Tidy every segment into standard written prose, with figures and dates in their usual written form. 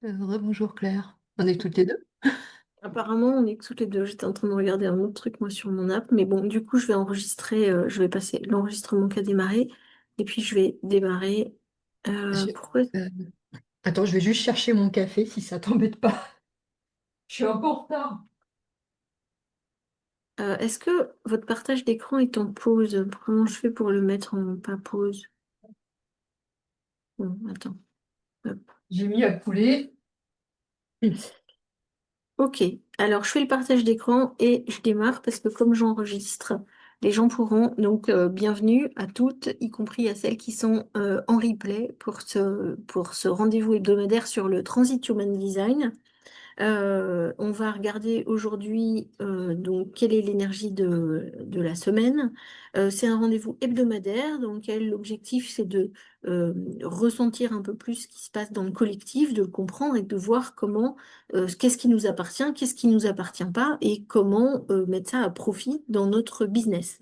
Bonjour Claire, on est toutes les deux. Apparemment, on est toutes les deux. J'étais en train de regarder un autre truc, moi, sur mon app. Mais bon, du coup, je vais enregistrer, je vais passer l'enregistrement qui a démarré. Et puis, je vais démarrer. Je- Pourquoi? euh, Attends, je vais juste chercher mon café si ça t'embête pas. Je suis un peu en retard. Est-ce que votre partage d'écran est en pause? Comment je fais pour le mettre en pas pause? Bon, attends. Hop. J'ai mis à couler. Ok, alors je fais le partage d'écran et je démarre parce que comme j'enregistre, les gens pourront, donc bienvenue à toutes, y compris à celles qui sont en replay pour ce rendez-vous hebdomadaire sur le Transit Human Design. On va regarder aujourd'hui donc quelle est l'énergie de la semaine. C'est un rendez-vous hebdomadaire dans lequel l'objectif c'est de euh, ressentir un peu plus ce qui se passe dans le collectif, de le comprendre et de voir comment qu'est-ce qui nous appartient, qu'est-ce qui nous appartient pas et comment mettre ça à profit dans notre business.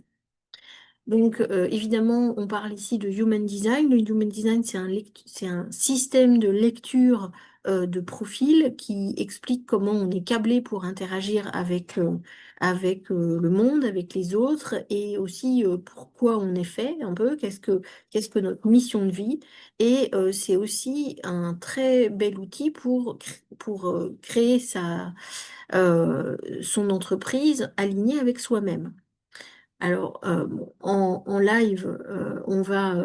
Donc, évidemment, on parle ici de Human Design. Le Human Design, c'est un système de lecture de profil qui explique comment on est câblé pour interagir avec le monde, avec les autres, et aussi pourquoi on est fait un peu, qu'est-ce que notre mission de vie. Et c'est aussi un très bel outil pour créer son entreprise alignée avec soi-même. Alors, bon, en live, on va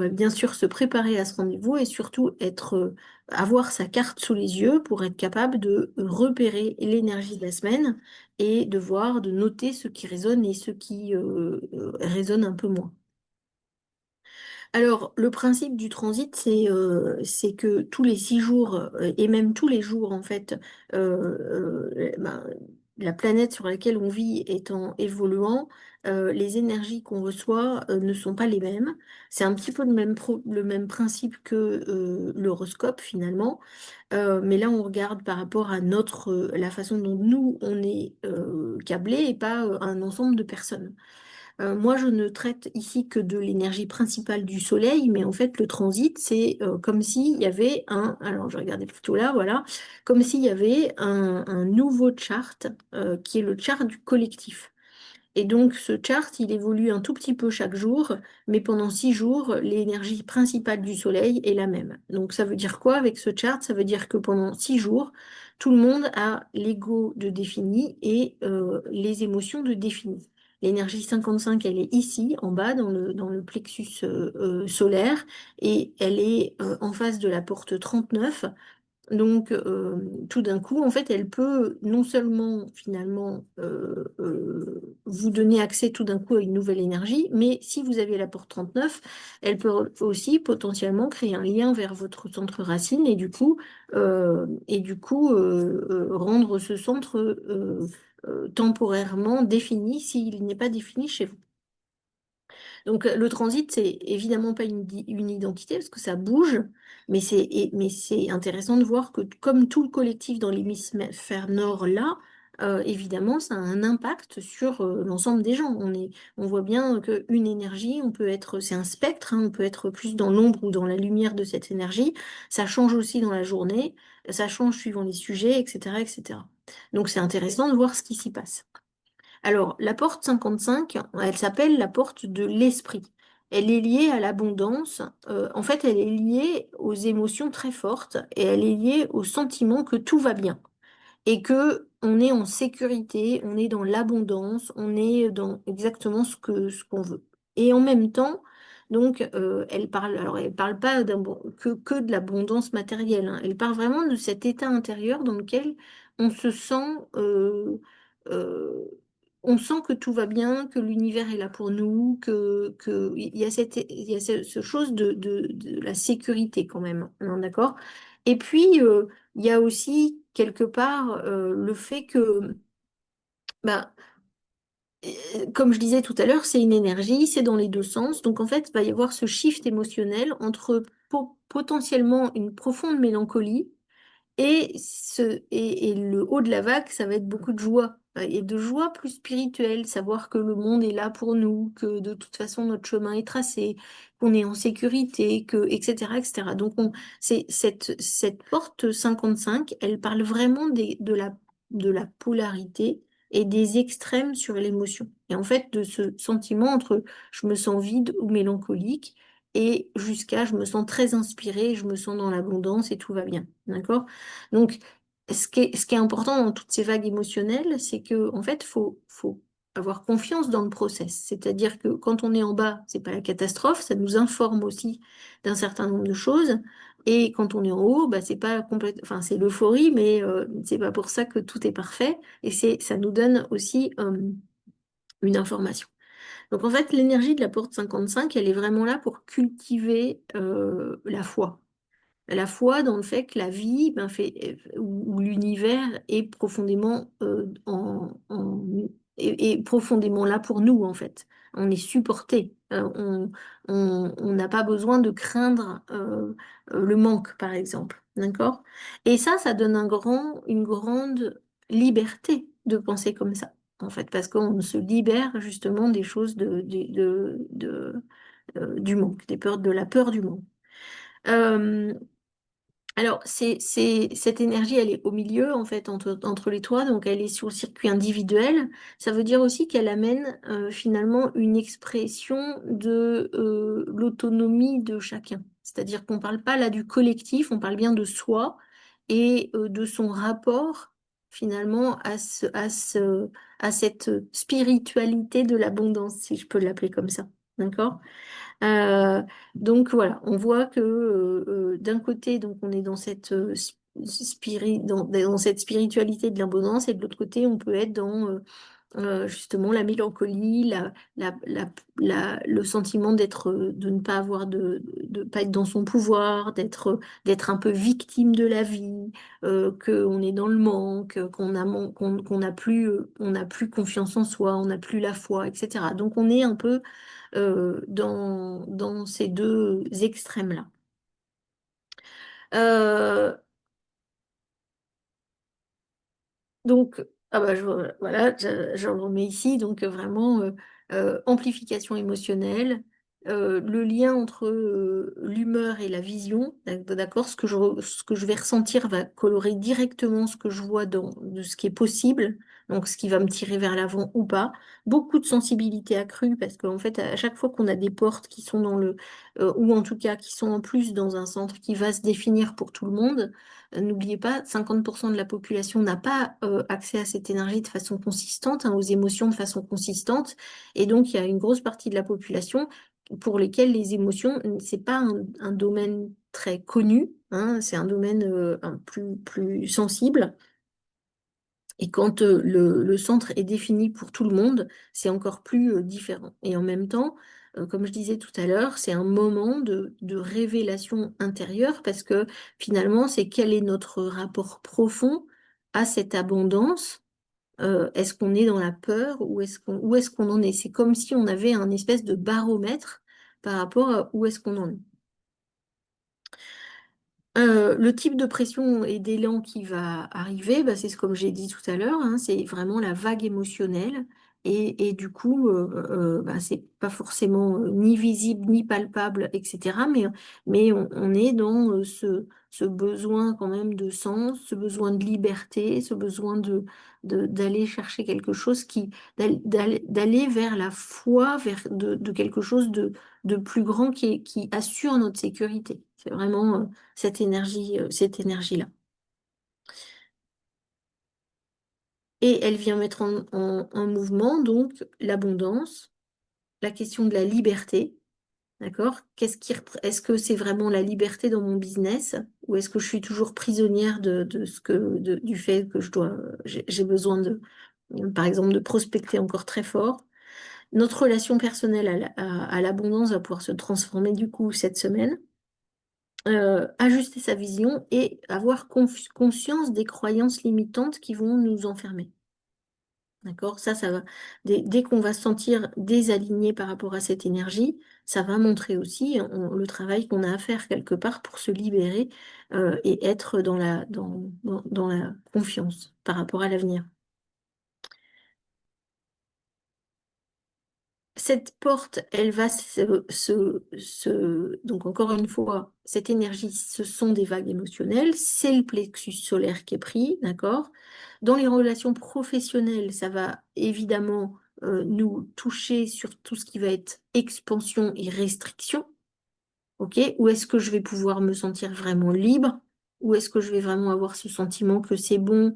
bien sûr se préparer à ce rendez-vous et surtout avoir sa carte sous les yeux pour être capable de repérer l'énergie de la semaine et de voir, de noter ce qui résonne et ce qui résonne un peu moins. Alors, le principe du transit, c'est que tous les 6 jours, et même tous les jours, en fait, ben, la planète sur laquelle on vit étant évoluant, les énergies qu'on reçoit, ne sont pas les mêmes. C'est un petit peu le même principe que l'horoscope, finalement. Mais là, on regarde par rapport à la façon dont nous, on est câblés et pas un ensemble de personnes. Moi, je ne traite ici que de l'énergie principale du Soleil, mais en fait, le transit, c'est comme s'il y avait alors je regardais plutôt là, voilà, comme s'il y avait un nouveau chart qui est le chart du collectif. Et donc, ce chart, il évolue un tout petit peu chaque jour, mais pendant 6 jours, l'énergie principale du Soleil est la même. Donc, ça veut dire quoi avec ce chart? Ça veut dire que pendant 6 jours, tout le monde a l'ego de défini et les émotions de défini. L'énergie 55, elle est ici, en bas, dans le plexus solaire, et elle est en face de la porte 39. Donc, tout d'un coup, en fait, elle peut non seulement finalement vous donner accès tout d'un coup à une nouvelle énergie, mais si vous avez la porte 39, elle peut aussi potentiellement créer un lien vers votre centre racine et du coup rendre ce centre temporairement défini s'il n'est pas défini chez vous. Donc le transit, c'est évidemment pas une identité parce que ça bouge, mais c'est intéressant de voir que comme tout le collectif dans l'hémisphère nord là, évidemment, ça a un impact sur l'ensemble des gens. On voit bien qu'une énergie, c'est un spectre, hein, on peut être plus dans l'ombre ou dans la lumière de cette énergie. Ça change aussi dans la journée, ça change suivant les sujets, etc., etc. Donc c'est intéressant de voir ce qui s'y passe. Alors, la porte 55, elle s'appelle la porte de l'esprit. Elle est liée à l'abondance. En fait, elle est liée aux émotions très fortes et elle est liée au sentiment que tout va bien et que on est en sécurité, on est dans l'abondance, on est dans exactement ce qu'on veut. Et en même temps, donc, elle parle pas que de l'abondance matérielle, hein. Elle parle vraiment de cet état intérieur dans lequel on se sent, euh, on sent que tout va bien, que l'univers est là pour nous, il y a il y a ce chose de la sécurité quand même, hein, d'accord? Et puis, il y a aussi quelque part le fait que, bah, comme je disais tout à l'heure, c'est une énergie, c'est dans les deux sens. Donc en fait, il va y avoir ce shift émotionnel entre potentiellement une profonde mélancolie et le haut de la vague, ça va être beaucoup de joie. et de joie plus spirituelle, savoir que le monde est là pour nous, que de toute façon notre chemin est tracé, qu'on est en sécurité, que, etc., etc. Donc cette porte 55, elle parle vraiment de la polarité et des extrêmes sur l'émotion. Et en fait, de ce sentiment entre je me sens vide ou mélancolique et jusqu'à je me sens très inspirée, je me sens dans l'abondance et tout va bien. D'accord? Donc, ce qui est important dans toutes ces vagues émotionnelles, c'est que en fait, faut avoir confiance dans le process. C'est-à-dire que quand on est en bas, c'est pas la catastrophe, ça nous informe aussi d'un certain nombre de choses. Et quand on est en haut, bah, c'est pas enfin, c'est l'euphorie, mais c'est pas pour ça que tout est parfait. Et ça nous donne aussi une information. Donc en fait, l'énergie de la porte 55, elle est vraiment là pour cultiver la foi. La foi dans le fait que la vie ben, ou l'univers est profondément, est profondément là pour nous, en fait. On est supporté. On n'a pas besoin de craindre le manque, par exemple. D'accord? Et ça donne une grande liberté de penser comme ça, en fait, parce qu'on se libère justement des choses du manque, de la peur du manque. Euh, alors, cette énergie, elle est au milieu, en fait, entre les trois, donc elle est sur le circuit individuel. Ça veut dire aussi qu'elle amène finalement une expression de l'autonomie de chacun. C'est-à-dire qu'on ne parle pas là du collectif, on parle bien de soi et de son rapport finalement à cette spiritualité de l'abondance, si je peux l'appeler comme ça. D'accord? Euh, donc voilà, on voit que d'un côté, donc on est dans cette dans cette spiritualité de l'abondance, et de l'autre côté, on peut être dans justement la mélancolie, le sentiment de ne pas avoir de pas être dans son pouvoir, d'être un peu victime de la vie, qu'on est dans le manque, qu'on n'a plus, on n'a plus confiance en soi, on n'a plus la foi, etc. Donc on est un peu dans ces deux extrêmes-là. Euh, Donc, ah bah, voilà, je le remets ici. Donc, vraiment, amplification émotionnelle, le lien entre l'humeur et la vision, d'accord? Ce que je vais ressentir va colorer directement ce que je vois de ce qui est possible, donc ce qui va me tirer vers l'avant ou pas. Beaucoup de sensibilité accrue, parce qu'en fait, à chaque fois qu'on a des portes qui sont ou en tout cas qui sont en plus dans un centre qui va se définir pour tout le monde. N'oubliez pas, 50% de la population n'a pas accès à cette énergie de façon consistante, hein, aux émotions de façon consistante. Et donc, il y a une grosse partie de la population pour lesquelles les émotions, c'est pas un domaine très connu, hein, c'est un domaine plus sensible. Et quand le centre est défini pour tout le monde, c'est encore plus différent. Et en même temps, comme je disais tout à l'heure, c'est un moment de révélation intérieure parce que finalement, c'est quel est notre rapport profond à cette abondance. Est-ce qu'on est dans la peur ou où est-ce qu'on en est? C'est comme si on avait un espèce de baromètre par rapport à où est-ce qu'on en est. Le type de pression et d'élan qui va arriver, bah, c'est comme j'ai dit tout à l'heure, hein, c'est vraiment la vague émotionnelle. Et du coup, bah, c'est pas forcément ni visible, ni palpable, etc. Mais on est dans ce besoin quand même de sens, ce besoin de liberté, ce besoin d'aller chercher quelque chose d'aller vers la foi, de quelque chose de plus grand qui assure notre sécurité. C'est vraiment cette énergie-là. Et elle vient mettre en mouvement donc l'abondance, la question de la liberté, d'accord? Est-ce que c'est vraiment la liberté dans mon business ou est-ce que je suis toujours prisonnière du fait que j'ai besoin par exemple, de prospecter encore très fort? Notre relation personnelle à l'abondance va pouvoir se transformer du coup cette semaine. Ajuster sa vision et avoir conscience des croyances limitantes qui vont nous enfermer. D'accord? Ça va. Dès qu'on va se sentir désaligné par rapport à cette énergie, ça va montrer aussi le travail qu'on a à faire quelque part pour se libérer et être dans la confiance par rapport à l'avenir. cette porte, elle va donc encore une fois, cette énergie, ce sont des vagues émotionnelles, c'est le plexus solaire qui est pris, d'accord? Dans les relations professionnelles, ça va évidemment nous toucher sur tout ce qui va être expansion et restriction, ok? Où est-ce que je vais pouvoir me sentir vraiment libre? Où est-ce que je vais vraiment avoir ce sentiment que c'est bon,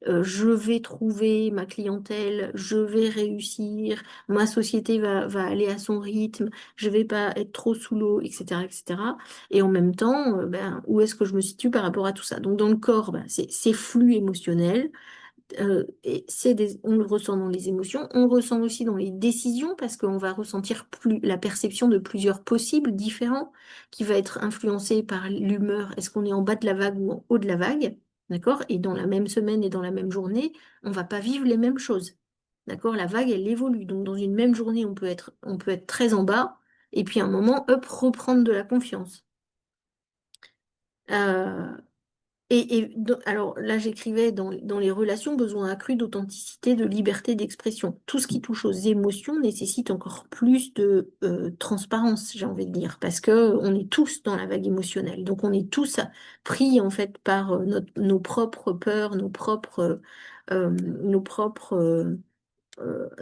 je vais trouver ma clientèle, je vais réussir, ma société va aller à son rythme, je vais pas être trop sous l'eau, etc., etc. Et cetera. Et en même temps, ben, où est-ce que je me situe par rapport à tout ça? Donc dans le corps, ben, c'est flux émotionnel. Et on le ressent dans les émotions, on le ressent aussi dans les décisions parce qu'on va ressentir la perception de plusieurs possibles différents qui va être influencé par l'humeur. Est-ce qu'on est en bas de la vague ou en haut de la vague? D'accord? Et dans la même semaine et dans la même journée, on va pas vivre les mêmes choses. D'accord? La vague, elle évolue. Donc dans une même journée, on peut être très en bas et puis à un moment, hop, reprendre de la confiance. Euh, alors là, j'écrivais dans les relations, besoin accru d'authenticité, de liberté d'expression. Tout ce qui touche aux émotions nécessite encore plus de transparence, j'ai envie de dire, parce que on est tous dans la vague émotionnelle. Donc on est tous pris en fait par nos propres peurs, nos propres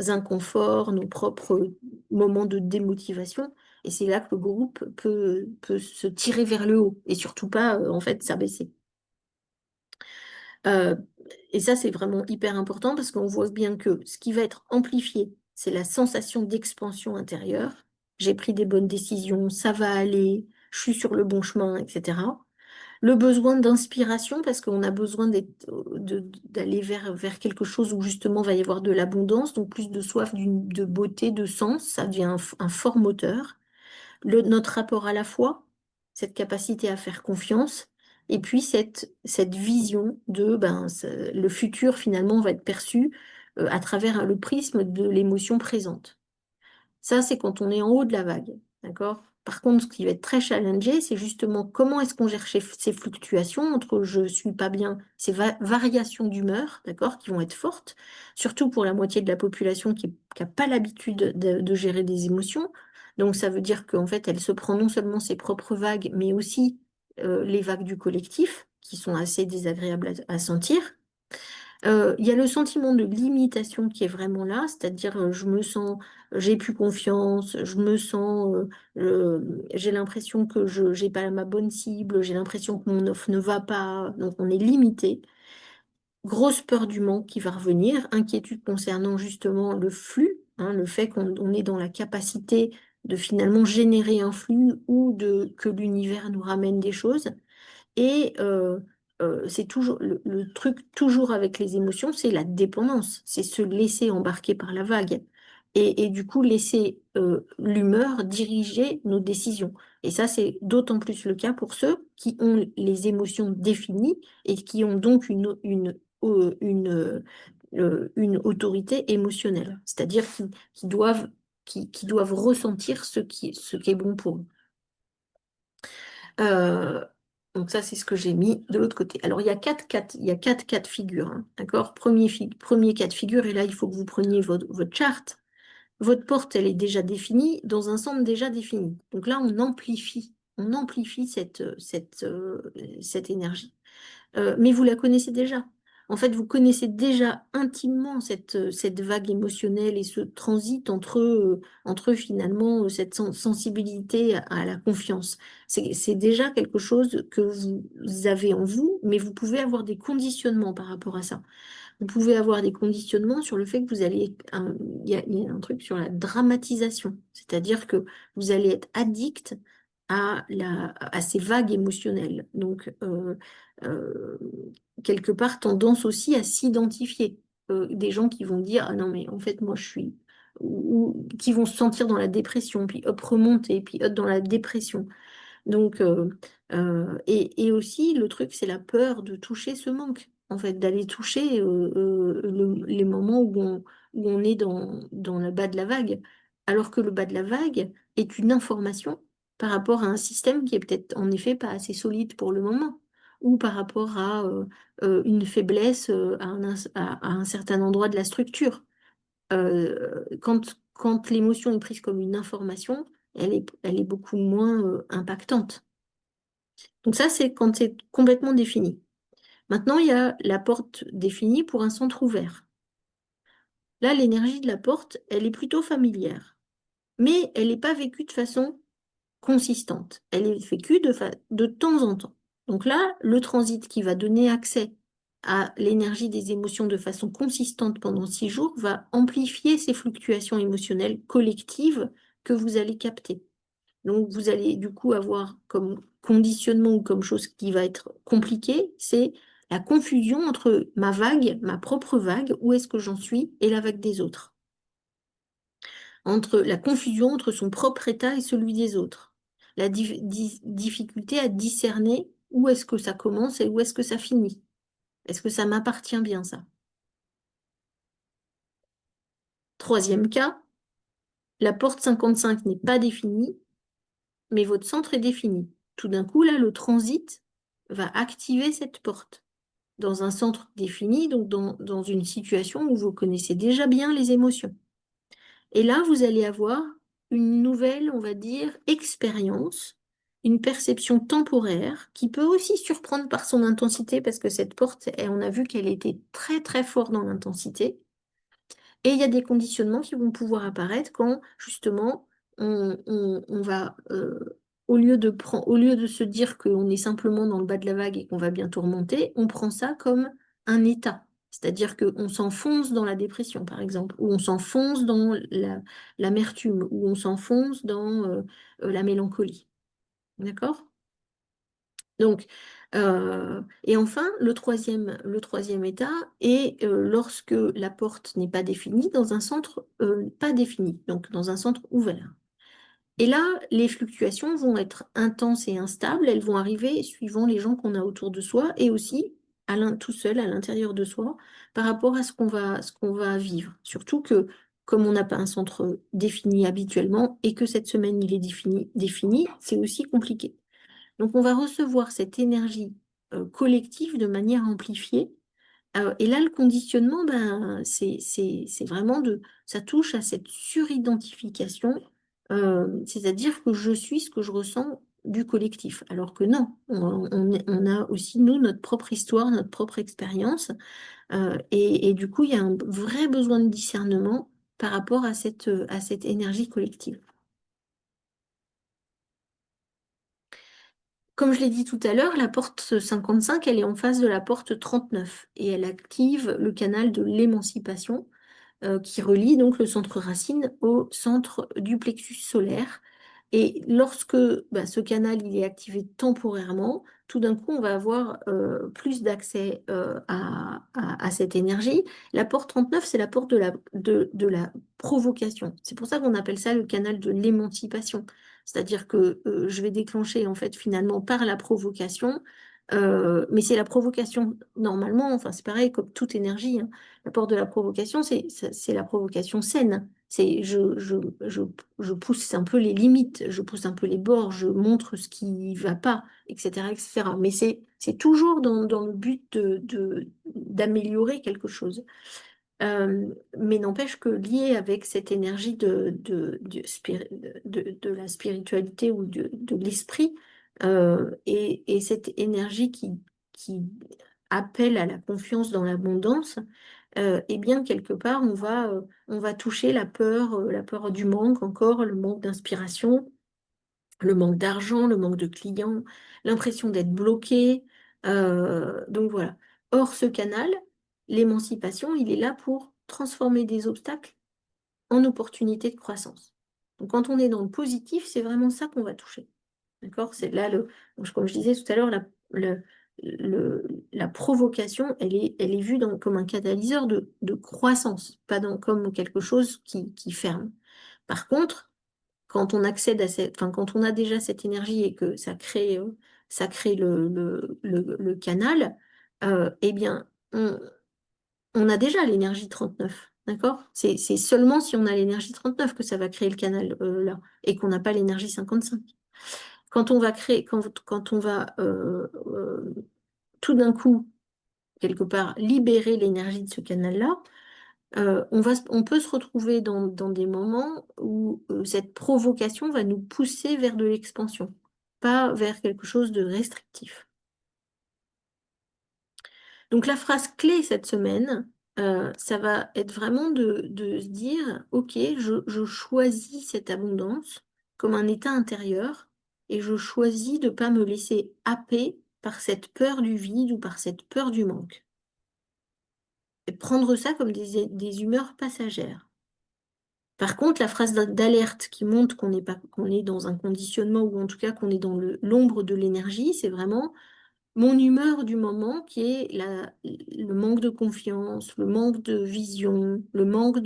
inconforts, nos propres moments de démotivation. Et c'est là que le groupe peut se tirer vers le haut et surtout pas en fait s'abaisser. Euh, et ça, c'est vraiment hyper important parce qu'on voit bien que ce qui va être amplifié, c'est la sensation d'expansion intérieure. J'ai pris des bonnes décisions, ça va aller, je suis sur le bon chemin, etc. Le besoin d'inspiration parce qu'on a besoin d'aller vers quelque chose où justement va y avoir de l'abondance, donc plus de soif, de beauté, de sens, ça devient un fort moteur notre rapport à la foi, cette capacité à faire confiance, et puis cette vision de le futur finalement va être perçu à travers le prisme de l'émotion présente. Ça, c'est quand on est en haut de la vague, d'accord? Par contre, ce qui va être très challengé, c'est justement comment est-ce qu'on gère ces fluctuations entre je suis pas bien, ces variations d'humeur, d'accord, qui vont être fortes, surtout pour la moitié de la population qui n'a pas l'habitude de gérer des émotions. Donc, ça veut dire qu'en fait, elle se prend non seulement ses propres vagues, mais aussi les vagues du collectif, qui sont assez désagréables à sentir. Il y a le sentiment de limitation qui est vraiment là, c'est-à-dire j'ai plus confiance, j'ai l'impression que je j'ai pas ma bonne cible, j'ai l'impression que mon offre ne va pas, donc on est limité. Grosse peur du manque qui va revenir, inquiétude concernant justement le flux, hein, le fait qu'on est dans la capacité de finalement générer un flux ou que l'univers nous ramène des choses. Et c'est toujours le truc, toujours avec les émotions, c'est la dépendance, c'est se laisser embarquer par la vague. Et du coup, laisser l'humeur diriger nos décisions. Et ça, c'est d'autant plus le cas pour ceux qui ont les émotions définies et qui ont donc une autorité émotionnelle. C'est-à-dire qui doivent ressentir ce qui est bon pour eux. Euh, donc ça, c'est ce que j'ai mis de l'autre côté. Alors, il y a quatre cas de figure, hein, d'accord? Premier cas de figure, et là, il faut que vous preniez votre charte. Votre porte, elle est déjà définie dans un centre déjà défini. Donc là, on amplifie cette énergie. Mais vous la connaissez déjà. En fait, vous connaissez déjà intimement cette vague émotionnelle et ce transit entre finalement cette sensibilité à la confiance. C'est déjà quelque chose que vous avez en vous, mais vous pouvez avoir des conditionnements par rapport à ça. Vous pouvez avoir des conditionnements sur le fait que vous allez... il y a un truc sur la dramatisation, c'est-à-dire que vous allez être addict à ces vagues émotionnelles. Donc, euh, quelque part, tendance aussi à s'identifier. Des gens qui vont dire, ah non, mais en fait, moi, je suis... Ou qui vont se sentir dans la dépression, puis hop, remonter, puis hop, dans la dépression. Donc, et aussi, le truc, c'est la peur de toucher ce manque, en fait, d'aller toucher les moments où on est dans le bas de la vague, alors que le bas de la vague est une information par rapport à un système qui est peut-être en effet pas assez solide pour le moment, ou par rapport à une faiblesse à un certain endroit de la structure. quand l'émotion est prise comme une information, elle est beaucoup moins impactante. Donc ça, c'est quand c'est complètement défini. Maintenant, il y a la porte définie pour un centre ouvert. Là, l'énergie de la porte, elle est plutôt familière, mais elle n'est pas vécue de façon consistante. Elle est vécue de temps en temps. Donc là, le transit qui va donner accès à l'énergie des émotions de façon consistante pendant 6 jours va amplifier ces fluctuations émotionnelles collectives que vous allez capter. Donc vous allez du coup avoir comme conditionnement ou comme chose qui va être compliquée, c'est la confusion entre ma vague, ma propre vague, où est-ce que j'en suis, et la vague des autres. Entre la confusion entre son propre état et celui des autres. La difficulté à discerner où est-ce que ça commence et où est-ce que ça finit. Est-ce que ça m'appartient bien, ça? Troisième cas, la porte 55 n'est pas définie, mais votre centre est défini. Tout d'un coup, là, le transit va activer cette porte dans un centre défini, donc dans une situation où vous connaissez déjà bien les émotions. Et là, vous allez avoir une nouvelle, on va dire, expérience, une perception temporaire qui peut aussi surprendre par son intensité, parce que cette porte, on a vu qu'elle était très très forte dans l'intensité. Et il y a des conditionnements qui vont pouvoir apparaître quand justement on va, au lieu de se dire qu'on est simplement dans le bas de la vague et qu'on va bientôt remonter, on prend ça comme un état. C'est-à-dire qu'on s'enfonce dans la dépression, par exemple, ou on s'enfonce dans l'amertume, ou on s'enfonce dans la mélancolie. D'accord? Donc, et enfin, le troisième état est lorsque la porte n'est pas définie dans un centre pas défini, donc dans un centre ouvert. Et là, les fluctuations vont être intenses et instables, elles vont arriver suivant les gens qu'on a autour de soi et aussi tout seul à l'intérieur de soi par rapport à ce qu'on va vivre. Surtout que comme on n'a pas un centre défini habituellement et que cette semaine il est défini, c'est aussi compliqué. Donc, on va recevoir cette énergie collective de manière amplifiée. Et là, le conditionnement, ben, c'est vraiment ça touche à cette suridentification, c'est-à-dire que je suis ce que je ressens du collectif. Alors que non, on a aussi, nous, notre propre histoire, notre propre expérience. Et du coup, il y a un vrai besoin de discernement par rapport à cette énergie collective. Comme je l'ai dit tout à l'heure, la porte 55, elle est en face de la porte 39 et elle active le canal de l'émancipation qui relie donc le centre racine au centre du plexus solaire. Et lorsque ce canal il est activé temporairement, tout d'un coup, on va avoir plus d'accès à cette énergie. La porte 39, c'est la porte de la provocation. C'est pour ça qu'on appelle ça le canal de l'émancipation. C'est-à-dire que je vais déclencher en fait finalement par la provocation, mais c'est la provocation normalement, enfin c'est pareil comme toute énergie, hein. La porte de la provocation, c'est la provocation saine. C'est je pousse un peu les limites, je pousse un peu les bords, je montre ce qui ne va pas, etc., etc. Mais c'est toujours dans le but d'améliorer quelque chose. Mais n'empêche que lié avec cette énergie de la spiritualité ou de l'esprit, et cette énergie qui appelle à la confiance dans l'abondance, eh bien, quelque part, on va toucher la peur du manque encore, le manque d'inspiration, le manque d'argent, le manque de clients, l'impression d'être bloqué. Donc voilà. Or, ce canal, l'émancipation, il est là pour transformer des obstacles en opportunités de croissance. Donc quand on est dans le positif, c'est vraiment ça qu'on va toucher. D'accord? C'est là donc, comme je disais tout à l'heure, la provocation, elle est vue comme un catalyseur de croissance, pas comme quelque chose qui ferme. Par contre, quand on accède à enfin, quand on a déjà cette énergie et que ça crée le canal, eh bien, on a déjà l'énergie 39, d'accord? C'est seulement si on a l'énergie 39 que ça va créer le canal là, et qu'on n'a pas l'énergie 55. Quand on va créer, quand on va tout d'un coup, quelque part, libérer l'énergie de ce canal-là, On peut se retrouver dans des moments où cette provocation va nous pousser vers de l'expansion, pas vers quelque chose de restrictif. Donc la phrase clé cette semaine, ça va être vraiment de se dire, OK, je choisis cette abondance comme un état intérieur et je choisis de ne pas me laisser happer par cette peur du vide ou par cette peur du manque. Et prendre ça comme des humeurs passagères. Par contre, la phrase d'alerte qui montre qu'on est dans un conditionnement ou en tout cas qu'on est dans l'ombre de l'énergie, c'est vraiment mon humeur du moment qui est le manque de confiance, le manque de vision, le manque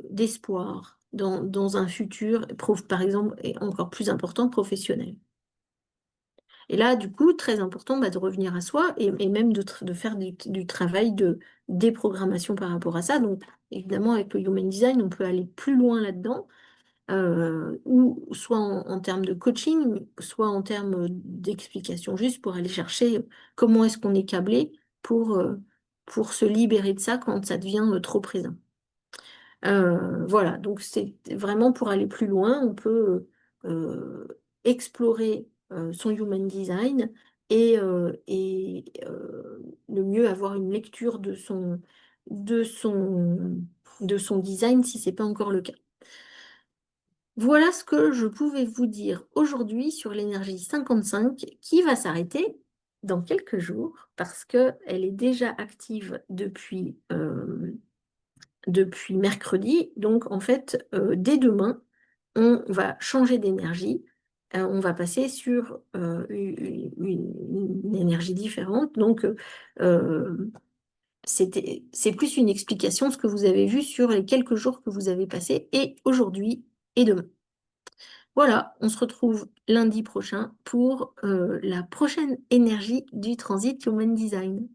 d'espoir dans un futur, par exemple, et encore plus important, professionnel. Et là, du coup, très important de revenir à soi et même de faire du travail de déprogrammation par rapport à ça. Donc, évidemment, avec le Human Design, on peut aller plus loin là-dedans, ou soit en termes de coaching, soit en termes d'explication juste pour aller chercher comment est-ce qu'on est câblé pour se libérer de ça quand ça devient trop présent. Voilà, donc c'est vraiment pour aller plus loin, on peut explorer son human design et le mieux avoir une lecture de son, de son design si ce n'est pas encore le cas. Voilà ce que je pouvais vous dire aujourd'hui sur l'énergie 55 qui va s'arrêter dans quelques jours parce qu'elle est déjà active depuis mercredi. Donc, en fait, dès demain, on va changer d'énergie. On va passer sur une énergie différente. Donc, c'est plus une explication de ce que vous avez vu sur les quelques jours que vous avez passés et aujourd'hui et demain. Voilà, on se retrouve lundi prochain pour la prochaine énergie du transit Human Design.